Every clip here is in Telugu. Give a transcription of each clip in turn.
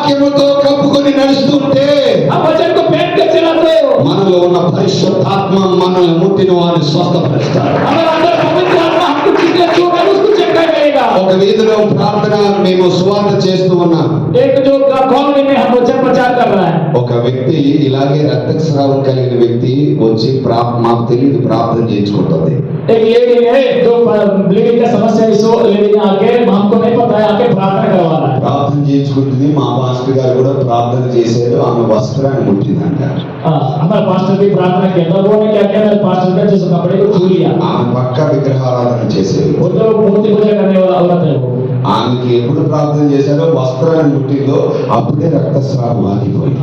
వాక్యముతో కప్పుకొని నడుస్తుంటే हम वचन को पहन कर चलाते हो, మనలో ఉన్న పరిశుద్ధాత్మ మనల్ని ముట్టిన వారిని స్వస్థపరుస్తాడు. हमारे अंदर पवित्र आत्मा हमको जिसने छूकर उसको चंगा करेगा। ఒక వీధిలో ప్రార్థన మేము సువార్త చేస్తూ ఉన్నాం. एक जो कॉलोनी में हम वचन प्रचार कर रहा है, ఒక వ్యక్తి ఇలాగే రక్తస్రావం కలిగిన వ్యక్తి వచ్చి మాకు తెలియదు ప్రార్థన చేయించుకుంటుంది. एक लेडी है जो ब्लीडिंग का समस्या इस लेडी ने आके हमको नहीं पता है, आके प्रार्थना करवाना है। ప్రార్థన చేయించుకుంటుంది. మా పాస్టర్ గారు కూడా ప్రార్థన చేశారు. ఆమె వస్త్రాన్ని ముట్టిందంట. हमारे पास्टर भी प्रार्थना किया था, वो ने क्या किया, मेरे पास्टर का जिस कपड़े को छू लिया। ఆమె పక్క విగ్రహారాధన చేసేది. वो जो मूर्ति पूजा करने वाला औरत है वो, ఆమెకి ఎప్పుడు ప్రార్థన చేశారో వస్త్రాన్ని ముట్టిందో అప్పుడే రక్తస్రావం ఆగిపోయింది.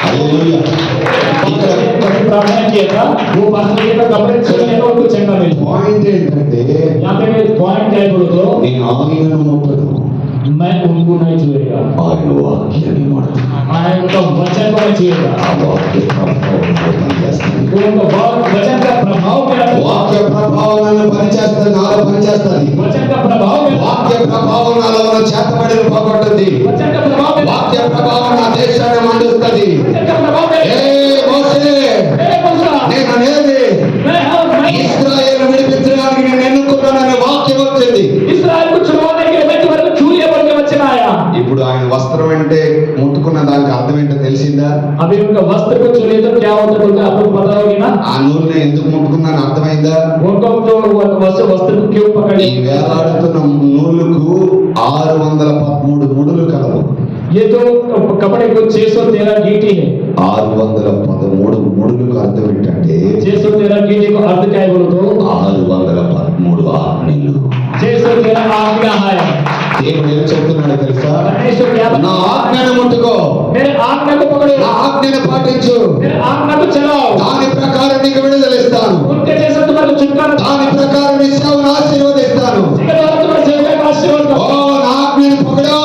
హల్లెలూయా. ఇక్కడ प्रार्थना किया था, वो पास्टर के कपड़े छूने को कुछ चंगा मिला। పాయింట్ ఏంటంటే यहाँ पे पॉइंट क्या है बोलो तो, నేను ఆయనను ముట్టను, मैं उनको नहीं छुएगा, ఆయన వాక్యాన్ని ముట్టను. मैं उनका वचन को नहीं छुएगा। ఆ వాక్య ప్రభావం పనిచేస్తుంది. उनका वचन का प्रभाव मेरा, వాక్య ప్రభావం నన్ను పనిచేస్తుంది, నాలో పనిచేస్తుంది. वचन का प्रभाव मेरा, వాక్య ప్రభావం నాలో ఉన్న చేతబడిని పోగొట్టుద్ది. वचन का प्रभाव मेरा, వాక్య ప్రభావం నా దేశాన్ని మండుస్తుంది. वचन का प्रभाव मेरा। మోషే, నేను అనేది ఇశ్రాయేలు విడిపించడానికి నేను ఎన్నుకున్నాననే వాక్యం వచ్చింది. इस्राएल को छुड़वाने के लिए मैं तुम्हारे को छूए बोल के वचन आया। ఇప్పుడు ఆయన వస్త్రం అంటే ముట్టుకున్న దానికి అర్థం ఏంటో తెలిసిందా? अभी उनका वस्त्र को छूले तो क्या होता है बोलकर आपको पता होगी ना। ఆ నూనె ఎందుకు ముట్టుకున్నాను అర్థమైందా? उनको जो वस्त्र को क्यों पकड़े, ఈ వేలాడుతున్న నూలుకు 613 ముడులు కలవు. ये तो कपड़े को 613 गीटी है। 613 ముడులకు అర్థం ఏంటంటే 613 गीटी को अर्थ क्या है बोलो तो, 613 ఆజ్ఞలు. 613 आज्ञा है। దేవుడు ఏం చెప్తున్నాడో తెలుసా? परमेश्वर क्या నా ఆజ్ఞను ముట్టుకో, मेरे आज्ञा को पकड़ो, నా ఆజ్ఞను పాటించు, मेरे आज्ञा को चलाओ, దాని ప్రకారం నీకు విడుదల ఇస్తాను, उनके जैसा तुम्हारे को छुटकारा, దాని ప్రకారం నీ సేవను ఆశీర్వదిస్తాను. इसके द्वारा तुम्हारे सेवक का आशीर्वाद ఓ करो। నా ఆజ్ఞను పకడో,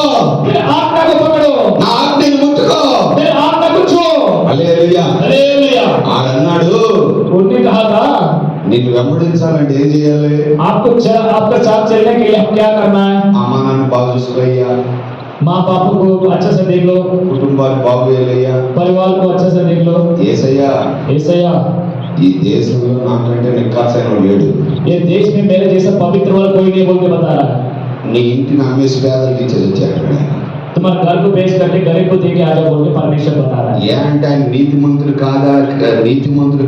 मेरे आज्ञा को पकड़ो, నా ఆజ్ఞను ముట్టుకో. मेरे आज्ञा को छुओ। హల్లెలూయా. हालेलुया। ఆడన్నాడు, उन्होंने कहा था నిన్ను వెంబడించాలంటే ఏం చేయాలి? आपका साथ चलने के लिए हम क्या करना है? అమ్మా నాన్న బాగు చూసుకోయ్యా, माँ बाप को अच्छे से देख लो, కుటుంబాన్ని బాగు చేయాలయ్యా, परिवार को अच्छे से देख लो। యేసయ్యా ईसाया, ఈ దేశంలో నాకంటే నిక్కాసైన లేడు. ये देश में मेरे जैसा पवित्र वाला कोई नहीं बोल के बता रहा है। నీ ఇంటిని అమ్మేసి పేదలకి ఇచ్చేది వచ్చాడు. तुम्हारे घर को बेच करके गरीब को दे के आ जाओ बोल के परमेश्वर बता रहा है। ఏ అంటే ఆయన నీతిమంతుడు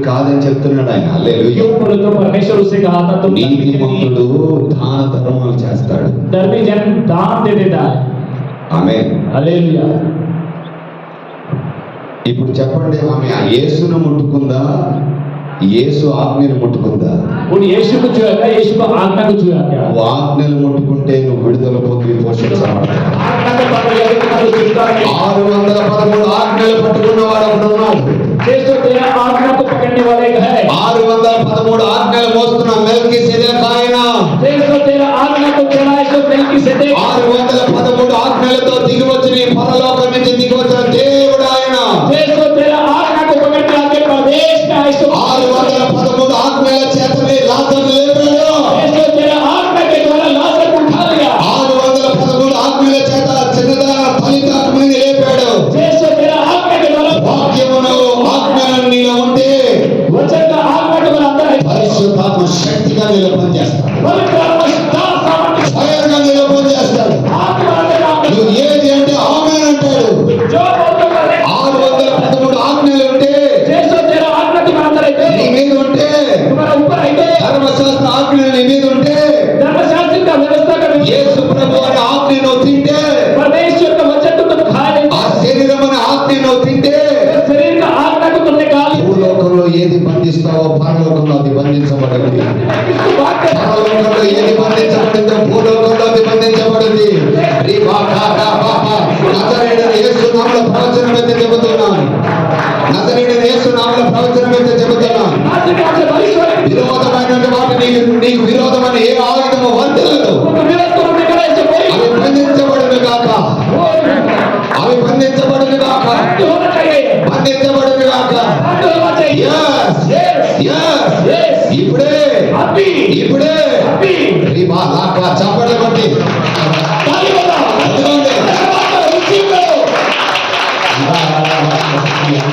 కాదని చెప్తున్నాడు ఆయన. హల్లెలూయా. क्यों बोले तो परमेश्वर उसे कहा था तुम నీతిమంతుడు దాన ధర్మాలు చేస్తాడు. धर्मी जन दान दे देता है। ఆమేన్. हालेलुया। ఇప్పుడు చెప్పండి, ఆమె యేసును ముట్టుకుందా, యేసు ఆజ్ఞను ముట్టుకుందా? उन यीशु को छुआ क्या, यीशु को आज्ञा को छुआ क्या? నువ్వు ఆజ్ఞలు ముట్టుకుంటే నువ్వు విడుదల పొంది పోషించబడతావు. आज्ञा को पकड़ लिया तो तुम्हारे को छुटकारा मिलेगा। 613 ఆజ్ఞలు పట్టుకున్న వాడు ఒకడు ఉన్నాడు. 613 आज्ञा को पकड़ने वाले एक है। 613 ఆజ్ఞలు మోస్తున్న మెల్కీసెదెకు ఆయన. 613 आज्ञा को चलाए सो मेल्कीसेदेक। 613 ఆజ్ఞలతో దిగివచ్చిన ఈ పరలోకం నుంచి దిగివచ్చిన దేవుడు ఆయన. 613 आज्ञा को पकड़ के आके प्रदेश में आए सो 613 ఆజ్ఞల చేతనే లాజరును లేపాడు. 613 आज्ञा के द्वारा लाजर को उठा लिया। 613 ఆజ్ఞల చేత చిన్నదాన ఫలితాత్మని లేపాడు. 613 आज्ञा के द्वारा వాక్యమును ఆజ్ఞలను నీలో ఉంటే वचन का आज्ञा के द्वारा अंदर है। పరిశుద్ధాత్మ శక్తిగా నీలో పనిచేస్తాడు. पवित्र आत्मा दास सामर्थ्य ఫైర్గా నీలో పనిచేస్తాడు. आत्मा के नाम में నువ్వు ఏది అంటే ఆమేన్ అంటాడు. जो बोलते करे 613 ఆజ్ఞలు ఉంటే 613 आज्ञा तुम्हारे अंदर है। నీ మీద ఉంటే, तुम्हारा ऊपर है ధర్మశాస్త్ర ఆజ్ఞలు నీ మీద ఉంటే, धर्मशास्त्र का व्यवस्था कर యేసు ప్రభు అనే ఆజ్ఞను తింటే, परमेश्वर का वचन तो तुम खा लेते। ఆ శరీరం అనే ఆజ్ఞను తింటే, शरीर का आज्ञा को तुमने खा लिया। భూలోకంలో ఏది బంధిస్తావో పరలోకంలో అది బంధించబడింది. किसको बात कर పరలోకంలో ఏది బంధించబడిందో భూలోకంలో అది బంధించబడింది. నజరేయుడైన యేసు నామములో ప్రవచనం అయితే చెబుతున్నాను. నజరేయుడైన యేసు నామములో ప్రవచనం అయితే చెబుతున్నాను. आज के आपसे परमेश्वर విరోధమైన వాటి నీకు విరోధమైన ఏ ఆయుధము వర్తిల్లదు. को विरोध को हमने करा इससे कोई అవి బంధించబడును గాక, అవి బంధించబడును గాక, होना चाहिए। బంధించబడును గాక. होना चाहिए। Yes. ఇప్పుడే अभी చప్పట్లు కొట్టి ताली बजाओ। అందుకోండి. ద్వారా